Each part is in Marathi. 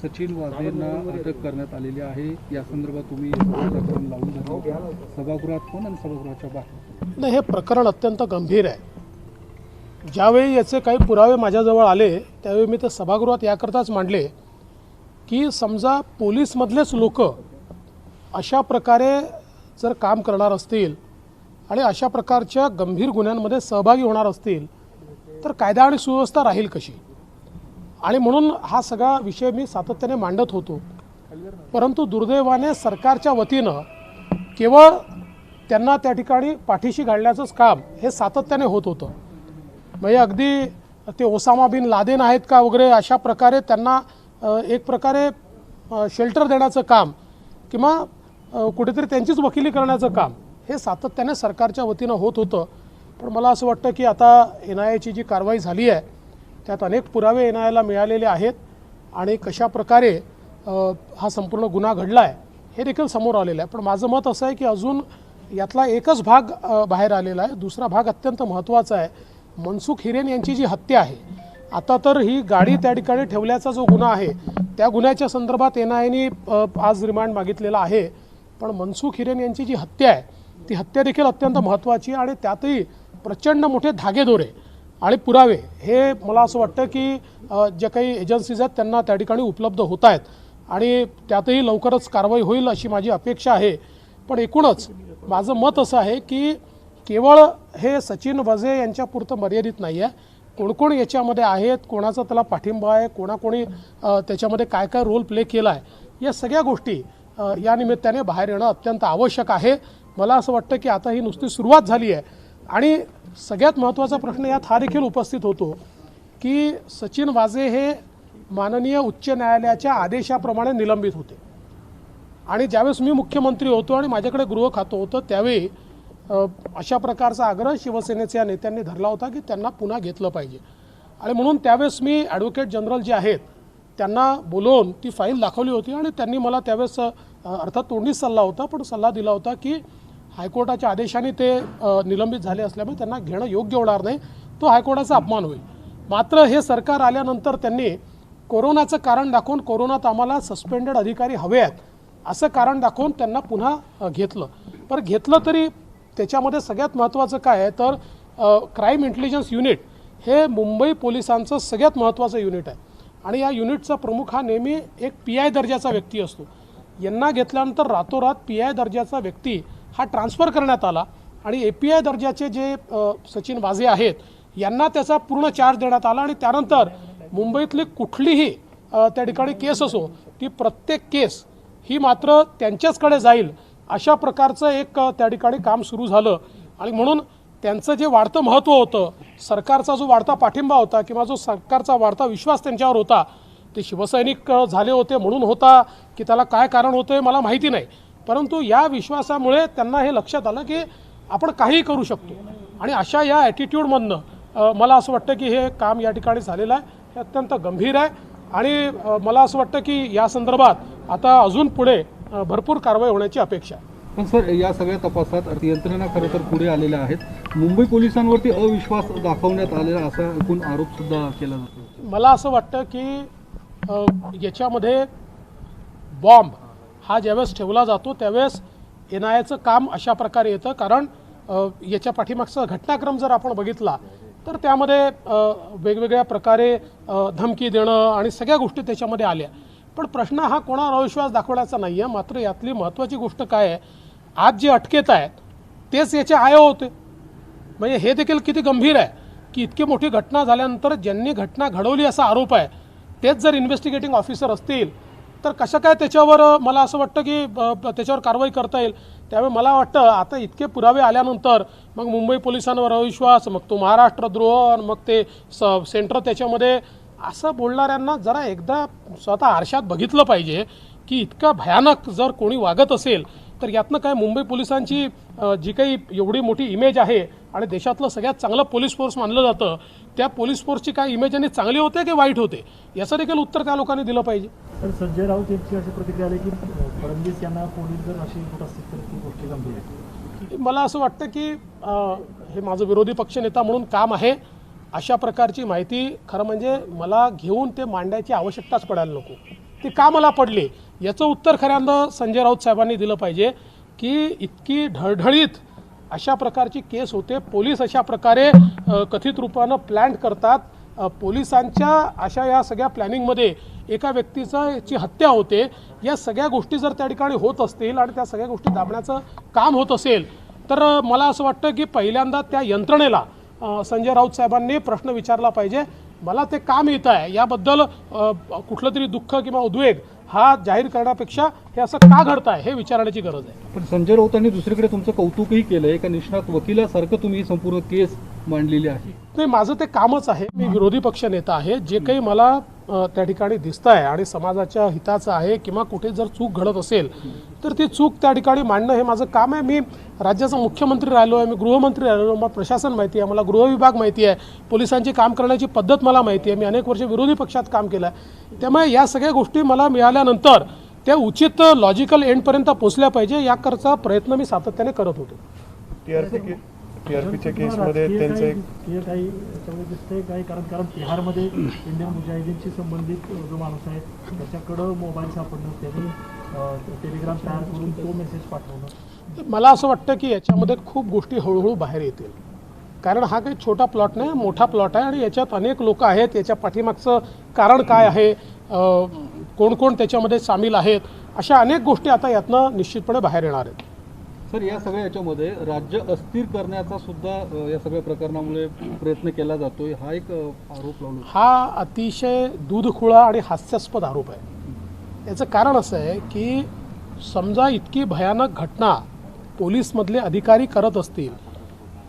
सचिन वाझेंना अटक करण्यात आलेली आहे। या संदर्भात तुम्ही प्रकरण लावून धरलं सभागृहात पण आणि सभागृहाच्या बाहेर। नाही, हे प्रकरण अत्यंत गंभीर आहे। ज्यावेळी याचे काही पुरावे माझ्याजवळ आले त्यावेळी मी ते सभागृहात याकरताच मांडले की समजा पोलीसमधलेच लोक अशा प्रकारे जर काम करणार असतील आणि अशा प्रकारच्या गंभीर गुन्ह्यांमध्ये सहभागी होणार असतील तर कायदा आणि सुव्यवस्था राहील कशी। आणि म्हणून हा सगळा विषय मी सातत्याने मांडत होतो। परंतु दुर्दैवाने सरकारच्या वतीनं केवळ त्यांना त्या ठिकाणी पाठीशी घालण्याचंच काम हे सातत्याने होत होतं। म्हणजे अगदी ते ओसामा बिन लादेन आहेत का वगैरे अशा प्रकारे त्यांना एक प्रकारे शेल्टर देण्याचं काम किंवा कुठेतरी त्यांचीच वकिली करण्याचं काम हे सातत्याने सरकारच्या वतीनं होत होतं। पण मला असं वाटतं की आता NIAची जी कारवाई झाली आहे त्यात अनेक पुरावे NIAला मिळालेले आहेत आणि कशा प्रकारे हा संपूर्ण गुन्हा घडला आहे हे देखील समोर आलेलं आहे। पण माझं मत असं आहे की अजून यातला एकच भाग बाहेर आलेला आहे। दुसरा भाग अत्यंत महत्त्वाचा आहे। मनसुख हिरेन यांची जी हत्या आहे, आता तर ही गाडी त्या ठिकाणी ठेवल्याचा जो गुन्हा आहे त्या गुन्ह्याच्या संदर्भात NIAने आज रिमांड मागितलेला आहे। पण मनसुख हिरेन यांची जी हत्या आहे ती हत्या देखील अत्यंत महत्त्वाची आणि त्यातही प्रचंड मोठे धागेदोरे आणि पुरावे हे मला असं वाटतं की जे काही एजन्सीज आहेत त्यांना त्या ठिकाणी उपलब्ध होत आहेत आणि त्यातही लवकरच कारवाई होईल अशी माझी अपेक्षा आहे। पण एकूणच माझं मत असं आहे की केवळ हे सचिन वाझे यांच्यापुरतं मर्यादित नाही आहे। कोण कोण याच्यामध्ये आहेत, कोणाचा त्याला पाठिंबा आहे, कोणाकोणी त्याच्यामध्ये काय काय रोल प्ले केला आहे, या सगळ्या गोष्टी या निमित्ताने बाहेर येणं अत्यंत आवश्यक आहे। मला असं वाटतं की आता ही नुसती सुरुवात झाली आहे आणि सगळ्यात महत्त्वाचा प्रश्न यात हा देखील उपस्थित होतो की सचिन वाझे हे माननीय उच्च न्यायालयाच्या आदेशाप्रमाणे निलंबित होते आणि ज्यावेळेस मी मुख्यमंत्री होतो आणि माझ्याकडे गृह खातं होतं त्यावेळी अशा प्रकारचा आग्रह शिवसेनेच्या नेत्यांनी धरला होता की त्यांना पुन्हा घेतलं पाहिजे। आणि म्हणून त्यावेळेस मी ॲडव्होकेट जनरल जे आहेत त्यांना बोलवून ती फाईल दाखवली होती आणि त्यांनी मला त्यावेळेस अर्थात तोंडीच सल्ला होता पण सल्ला दिला होता की हायकोर्टाच्या आदेशाने ते निलंबित झाले असल्यामुळे त्यांना घेणं योग्य होणार नाही, तो हायकोर्टाचा अपमान होईल। मात्र हे सरकार आल्यानंतर त्यांनी कोरोनाचं कारण दाखवून कोरोनात आम्हाला सस्पेंडेड अधिकारी हवे आहेत असं कारण दाखवून त्यांना पुन्हा घेतलं। पण घेतलं तरी त्याच्यामध्ये सगळ्यात महत्त्वाचं काय आहे तर क्राईम इंटेलिजन्स युनिट हे मुंबई पोलिसांचं सगळ्यात महत्त्वाचं युनिट आहे आणि या युनिटचा प्रमुख हा नेहमी एक PI दर्जाचा व्यक्ती असतो। यांना घेतल्यानंतर रातोरात PI दर्जाचा व्यक्ती हा ट्रान्सफर करण्यात आला आणि API दर्जाचे जे सचिन वाझे आहेत यांना त्याचा पूर्ण चार्ज देण्यात आला आणि त्यानंतर मुंबईतली कुठलीही त्या ठिकाणी केस असो ती प्रत्येक केस ही मात्र त्यांच्याचकडे जाईल अशा प्रकारचं एक त्या ठिकाणी काम सुरू झालं। आणि म्हणून त्यांचं जे वाढतं महत्त्व होतं, सरकारचा जो वाढता पाठिंबा होता किंवा जो सरकारचा वाढता विश्वास त्यांच्यावर होता, ते शिवसैनिक झाले होते म्हणून होता की त्याला काय कारण होतं मला माहिती नाही, परंतु या विश्वासामुळे त्यांना हे लक्षात आलं की आपण काहीही करू शकतो आणि अशा या ॲटिट्यूडमधनं मला असं वाटतं की हे काम या ठिकाणी झालेलं आहे हे अत्यंत गंभीर आहे आणि मला असं वाटतं की या संदर्भात आता अजून पुढे भरपूर कारवाई होण्याची अपेक्षा आहे। पण सर, या सगळ्या तपासात यंत्रणा खरं तर पुढे आलेल्या आहेत। मुंबई पोलिसांवरती अविश्वास दाखवण्यात आलेला असा एकूण आरोप सुद्धा केला जातो। मला असं वाटतं की याच्यामध्ये बॉम्ब हा ज्यावेळेस ठेवला जातो त्यावेळेस NIAचं काम अशा प्रकारे येतं कारण याच्या पाठीमागचा घटनाक्रम जर आपण बघितला तर त्यामध्ये वेगवेगळ्या प्रकारे धमकी देणं आणि सगळ्या गोष्टी त्याच्यामध्ये आल्या। पण प्रश्न हा कोणावर अविश्वास दाखवण्याचा नाही आहे, मात्र यातली महत्त्वाची गोष्ट काय आहे, आज जे अटकेत आहेत तेच याचे आय होते। म्हणजे हे देखील किती गंभीर आहे की इतकी मोठी घटना झाल्यानंतर ज्यांनी घटना घडवली असा आरोप आहे तेच जर इन्व्हेस्टिगेटिंग ऑफिसर असतील तर कसं काय त्याच्यावर मला असं वाटतं की त्याच्यावर कारवाई करता येईल। त्यामुळे मला वाटतं आता इतके पुरावे आल्यानंतर मग मुंबई पोलिसांवर अविश्वास, मग तो महाराष्ट्रद्रोह, मग ते सेंटर त्याच्यामध्ये असं बोलणाऱ्यांना जरा एकदा स्वतः आरशात बघितलं पाहिजे की इतका भयानक जर कोणी वागत असेल तर यातनं काय मुंबई पोलिसांची जी काही एवढी मोठी इमेज आहे आणि देशातलं सगळ्यात चांगलं पोलीस फोर्स मानलं जातं त्या पोलीस फोर्सची काय इमेज आणि चांगली होते की वाईट होते याचं देखील उत्तर त्या लोकांनी दिलं पाहिजे। तर संजय राऊत यांची अशी प्रतिक्रिया आली की फडणवीस यांना पोलीस जर अशी होत असतील तर ती गोष्ट गंभीर आहे। मला असं वाटतं की हे माझं विरोधी पक्षनेता म्हणून काम आहे अशा प्रकारची माहिती खरं म्हणजे मला घेऊन ते मांडायची आवश्यकताच पडायला नको। ती का मला पडली याचं उत्तर खऱ्यांदा संजय राऊत साहेबांनी दिलं पाहिजे की इतकी ढळढळीत अशा प्रकारची केस होते, पोलीस अशा प्रकारे कथित रूपानं प्लॅन करतात, पोलिसांच्या अशा या सगळ्या प्लॅनिंगमध्ये एका व्यक्तीची हत्या होते, या सगळ्या गोष्टी जर त्या ठिकाणी होत असतील आणि त्या सगळ्या गोष्टी दाबण्याचं काम होत असेल तर मला असं वाटतं की पहिल्यांदा त्या यंत्रणेला संजय राऊत साहेबांनी प्रश्न विचारला पाहिजे, मला ते का मिळत आहे याबद्दल कुठलं तरी दुःख किंवा उद्वेग हा जाहीर करण्यापेक्षा हे असं का घडत आहे हे विचारण्याची गरज आहे. पण संजय राऊतांनी दुसरीकडे तुमचं कौतुकही केलं आहे, एका निष्णात वकिलासारखं तुम्ही ही संपूर्ण केस मांडलेली आहे. नाही, माझं ते कामच आहे, मी विरोधी पक्ष नेता आहे, जे काही मला त्या ठिकाणी दिसतं आहे आणि समाजाच्या हिताचं आहे किंवा कुठे जर चूक घडत असेल तर ती चूक त्या ठिकाणी मांडणं हे माझं काम आहे. मी राज्याचा मुख्यमंत्री राहिलो आहे, मी गृहमंत्री राहिलो, मला प्रशासन माहिती आहे, मला गृहविभाग माहिती आहे, पोलिसांची काम करण्याची पद्धत मला माहिती आहे, मी अनेक वर्ष विरोधी पक्षात काम केलं आहे. त्यामुळे या सगळ्या गोष्टी मला मिळाल्यानंतर त्या उचित लॉजिकल एंडपर्यंत पोहोचल्या पाहिजे याकरता प्रयत्न मी सातत्याने करत होतो. टीआरपीच्या केसमध्ये त्यांचं एक काही याच्यामध्ये दिसतंय काही कारण बिहारमध्ये इंडियन मुजाहिदीनशी संबंधित जो माणूस आहे त्याच्याकडं मोबाईल सापडणं, त्यांनी टेलिग्राम तयार करून तो मेसेज पाठवणं. मला असं वाटतं की याच्यामध्ये खूप गोष्टी हळूहळू बाहेर येतील, कारण हा काही छोटा प्लॉट नाही, मोठा प्लॉट आहे आणि याच्यात अनेक लोक आहेत, याच्या पाठीमागचं कारण काय आहे, कोण कोण त्याच्यामध्ये सामील आहेत, अशा अनेक गोष्टी आता यातनं निश्चितपणे बाहेर येणार आहेत. सर, या सगळ्या याच्यामध्ये राज्य अस्थिर करण्याचा सुद्धा या सगळ्या प्रकरणामुळे प्रयत्न केला जातोय, हा एक आरोप लावला. हा अतिशय दूधखुळा आणि हास्यास्पद आरोप आहे. याचं कारण असं आहे की समजा इतकी भयानक घटना पोलीसमधले अधिकारी करत असतील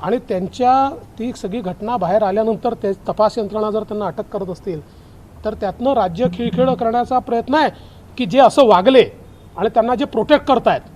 आणि त्यांच्या ती सगळी घटना बाहेर आल्यानंतर ते तपास यंत्रणा जर त्यांना अटक करत असतील तर त्यातनं राज्य खिळखिळं करण्याचा प्रयत्न आहे की जे असं वागले आणि त्यांना जे प्रोटेक्ट करतायत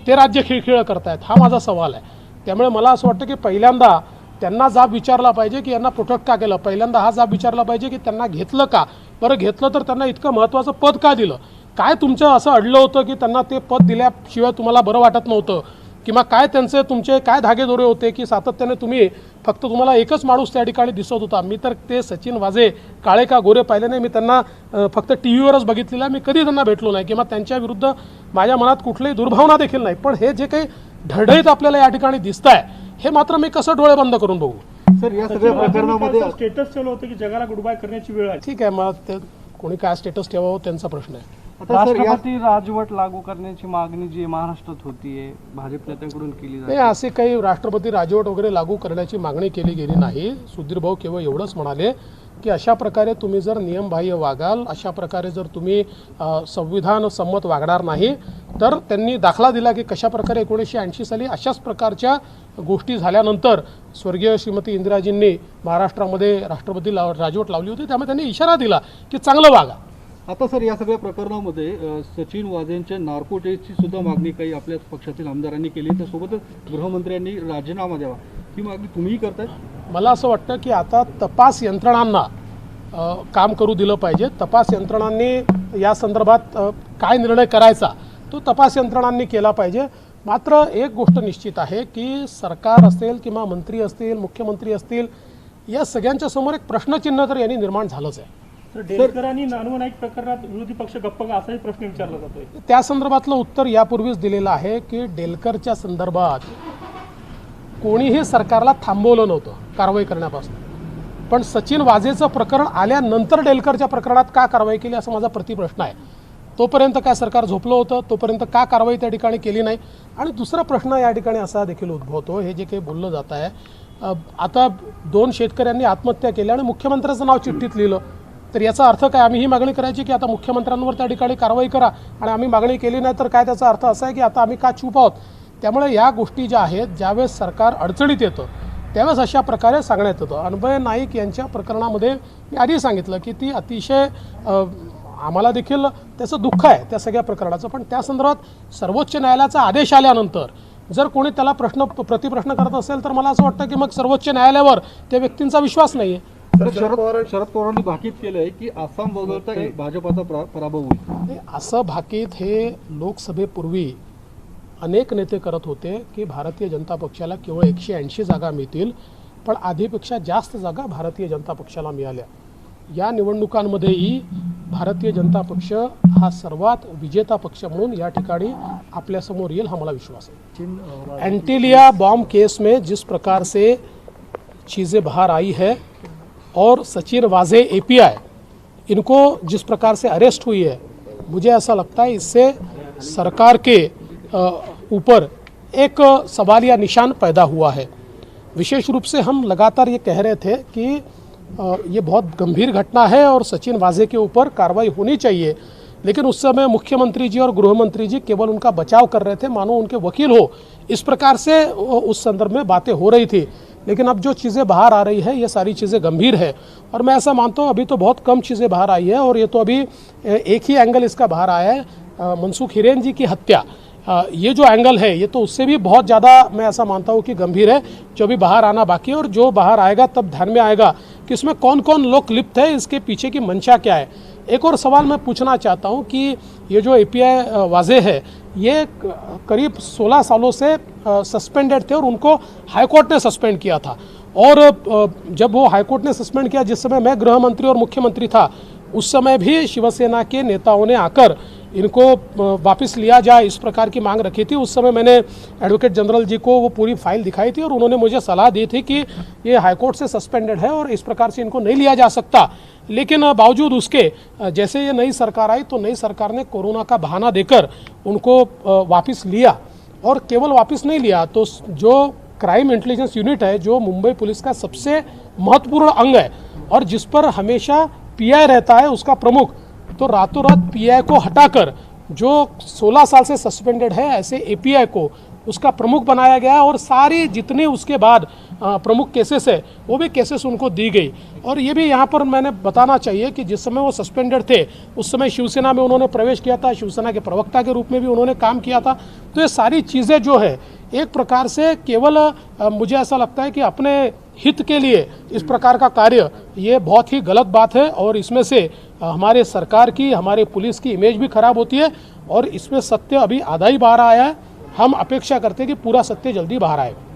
ते राज्य खिळखिळं करतायत, हा माझा सवाल आहे. त्यामुळे मला असं वाटतं की पहिल्यांदा त्यांना जाब विचारला पाहिजे की यांना प्रोटेक्ट का केलं, पहिल्यांदा हा जाब विचारला पाहिजे की त्यांना घेतलं का, बरं घेतलं तर त्यांना इतकं महत्त्वाचं पद का दिलं, काय तुमचं असं अडलं होतं की त्यांना ते पद दिल्याशिवाय तुम्हाला बरं वाटत नव्हतं, किंवा काय तुमचे काय धागेदोरे होते की सातत्याने फक्त तुम्हाला एकच माणूस त्या ठिकाणी दिसत होता. मी तर ते सचिन वाझे काळे का गोरे पाहिले नाही, मी त्यांना फक्त टी व्हीवरच बघितलेलं आहे, मी कधी त्यांना भेटलो नाही किंवा त्यांच्या विरुद्ध माझ्या मनात कुठलीही दुर्भावना देखील नाही. पण हे जे काही ढळढळीत आपल्याला या ठिकाणी दिसत आहे हे मात्र मी कसं डोळे बंद करून बघू. सर, या सगळ्या प्रकरणामध्ये स्टेटस ठेवलं होतं की जगाला गुड बाय करण्याची वेळ आहे. ठीक आहे, मग ते कोणी काय स्टेटस ठेवावं त्यांचा प्रश्न आहे. आता सर, राष्ट्रपती राजवट लागू करण्याची मागणी जी महाराष्ट्रात होतीये भाजप नेत्यांकडून केली नाही, जाते. असे काही राष्ट्रपती राजवट वगैरे लागू करण्याची मागणी केली गेली नाही. सुधीर भाऊ केवळ एवढंच म्हणाले की अशा प्रकारे तुम्ही जर नियमबाह्य वागाल, अशा प्रकारे जर तुम्ही संविधान संमत वागणार नाही, तर त्यांनी दाखला दिला की कशा प्रकारे 1980 साली अशाच प्रकारच्या गोष्टी झाल्यानंतर स्वर्गीय श्रीमती इंदिराजींनी महाराष्ट्रामध्ये राष्ट्रपती राजवट लावली होती. त्यामुळे त्यांनी इशारा दिला की चांगलं वागा. आता सर, या सगळ्या प्रकरणामध्ये सचिन वाझेंच्या नार्को टेस्टची सुद्धा मागणी काही आपल्या पक्षातील आमदारांनी केली, त्यासोबतच गृहमंत्र्यांनी राजीनामा द्यावा, ही मागणी तुम्हीही करताय. मला असं वाटतं की आता तपास यंत्रणांना काम करू दिलं पाहिजे. तपास यंत्रणांनी या संदर्भात काय निर्णय करायचा तो तपास यंत्रणांनी केला पाहिजे. मात्र एक गोष्ट निश्चित आहे की सरकार असेल किंवा मंत्री असतील, मुख्यमंत्री असतील, या सगळ्यांच्या समोर एक प्रश्नचिन्ह तर यांनी निर्माण झालंच आहे. तर डेलकर आणि नानू नाईक प्रकरणात विरोधी पक्ष गप्प का असाही प्रश्न विचारला जातोय. त्या संदर्भातलं उत्तर यापूर्वीच दिलेलं आहे की डेलकरच्या संदर्भात कोणीही सरकारला थांबवलं नव्हतं कारवाई करण्यापासून, पण सचिन वाझेचं प्रकरण आल्यानंतर डेलकरच्या प्रकरणात का कारवाई केली असा माझा प्रतिप्रश्न आहे. तोपर्यंत काय सरकार झोपलं होतं, तोपर्यंत का कारवाई त्या ठिकाणी केली नाही. आणि दुसरा प्रश्न या ठिकाणी असा देखील उद्भवतो, हे जे काही बोललं जात आहे, आता 2 शेतकऱ्यांनी आत्महत्या केली आणि मुख्यमंत्र्याचं नाव चिठ्ठीत लिहिलं, तर याचा अर्थ काय, आम्ही ही मागणी करायची की आता मुख्यमंत्र्यांवर त्या ठिकाणी कारवाई करा, आणि आम्ही मागणी केली नाही तर काय त्याचा अर्थ असा आहे की आता आम्ही का चूप आहोत. त्यामुळे या गोष्टी ज्या आहेत, ज्यावेळेस सरकार अडचणीत येतं त्यावेळेस अशा प्रकारे सांगण्यात येतं. अन्वय नाईक यांच्या प्रकरणामध्ये मी आधी सांगितलं की ती अतिशय आम्हाला देखील त्याचं दुःख आहे त्या सगळ्या प्रकरणाचं, पण त्या संदर्भात सर्वोच्च न्यायालयाचा आदेश आल्यानंतर जर कोणी त्याला प्रतिप्रश्न करत असेल तर मला असं वाटतं की मग सर्वोच्च न्यायालयावर त्या व्यक्तींचा विश्वास नाही आहे. शरद पवारांनी भाकीत केलंय की आसाम वगळता भाजपाचा पराभव होईल. असं भाकीत हे लोकसभेपूर्वी अनेक नेते करत होते की भारतीय जनता पक्षाला केवळ 180 जागा मिळतील, पण आधीपेक्षा जास्त जागा भारतीय जनता पक्षाला मिळाल्या. या निवडणुकांमध्येही भारतीय जनता पक्ष हा सर्वात विजेता पक्ष म्हणून या ठिकाणी आपल्यासमोर येईल, हा मला विश्वास है। एंटीलिया बॉम्ब केस में जिस प्रकार से चीज़ें बाहर आई है और सचिन वाजे एपीआई इनको जिस प्रकार से अरेस्ट हुई है, मुझे ऐसा लगता है इससे सरकार के ऊपर एक सवालिया निशान पैदा हुआ है। विशेष रूप से हम लगातार ये कह रहे थे कि ये बहुत गंभीर घटना है और सचिन वाजे के ऊपर कार्रवाई होनी चाहिए, लेकिन उस समय मुख्यमंत्री जी और गृह मंत्री जी केवल उनका बचाव कर रहे थे, मानो उनके वकील हो, इस प्रकार से उस संदर्भ में बातें हो रही थी। लेकिन अब जो चीज़ें बाहर आ रही है ये सारी चीज़ें गंभीर है और मैं ऐसा मानता हूँ अभी तो बहुत कम चीज़ें बाहर आई है और ये तो अभी एक ही एंगल इसका बाहर आया है, मनसुख हिरेन जी की हत्या। ये जो एंगल है ये तो उससे भी बहुत ज़्यादा मैं ऐसा मानता हूँ कि गंभीर है, जो भी बाहर आना बाकी है और जो बाहर आएगा तब ध्यान में आएगा कि इसमें कौन कौन लोग लिप्त है, इसके पीछे की मंशा क्या है। एक और सवाल मैं पूछना चाहता हूँ कि ये जो एपीआई वाजे है ये करीब 16 सालों से सस्पेंडेड थे और उनको हाईकोर्ट ने सस्पेंड किया था और जब वो हाईकोर्ट ने सस्पेंड किया, जिस समय मैं गृह मंत्री और मुख्यमंत्री था, उस समय भी शिवसेना के नेताओं ने आकर इनको वापस लिया जाए इस प्रकार की मांग रखी थी। उस समय मैंने एडवोकेट जनरल जी को वो पूरी फाइल दिखाई थी और उन्होंने मुझे सलाह दी थी कि ये हाईकोर्ट से सस्पेंडेड है और इस प्रकार से इनको नहीं लिया जा सकता। लेकिन बावजूद उसके जैसे ये नई सरकार आई तो नई सरकार ने कोरोना का बहाना देकर उनको वापस लिया और केवल वापस नहीं लिया तो जो क्राइम इंटेलिजेंस यूनिट है, जो मुंबई पुलिस का सबसे महत्वपूर्ण अंग है और जिस पर हमेशा पीआई रहता है उसका प्रमुख, तो रातों रात पीआई को हटाकर जो 16 साल से सस्पेंडेड है ऐसे एपीआई को उसका प्रमुख बनाया गया और सारी जितने उसके बाद प्रमुख केसेस है वो भी केसेस उनको दी गई। और ये भी यहाँ पर मैंने बताना चाहिए कि जिस समय वो सस्पेंडेड थे उस समय शिवसेना में उन्होंने प्रवेश किया था, शिवसेना के प्रवक्ता के रूप में भी उन्होंने काम किया था। तो ये सारी चीज़ें जो है एक प्रकार से केवल मुझे ऐसा लगता है कि अपने हित के लिए इस प्रकार का कार्य ये बहुत ही गलत बात है और इसमें से हमारे सरकार की, हमारे पुलिस की इमेज भी खराब होती है और इसमें सत्य अभी आधा ही बाहर आया है। हम अपेक्षा करते हैं कि पूरा सत्य जल्दी बाहर आएगा।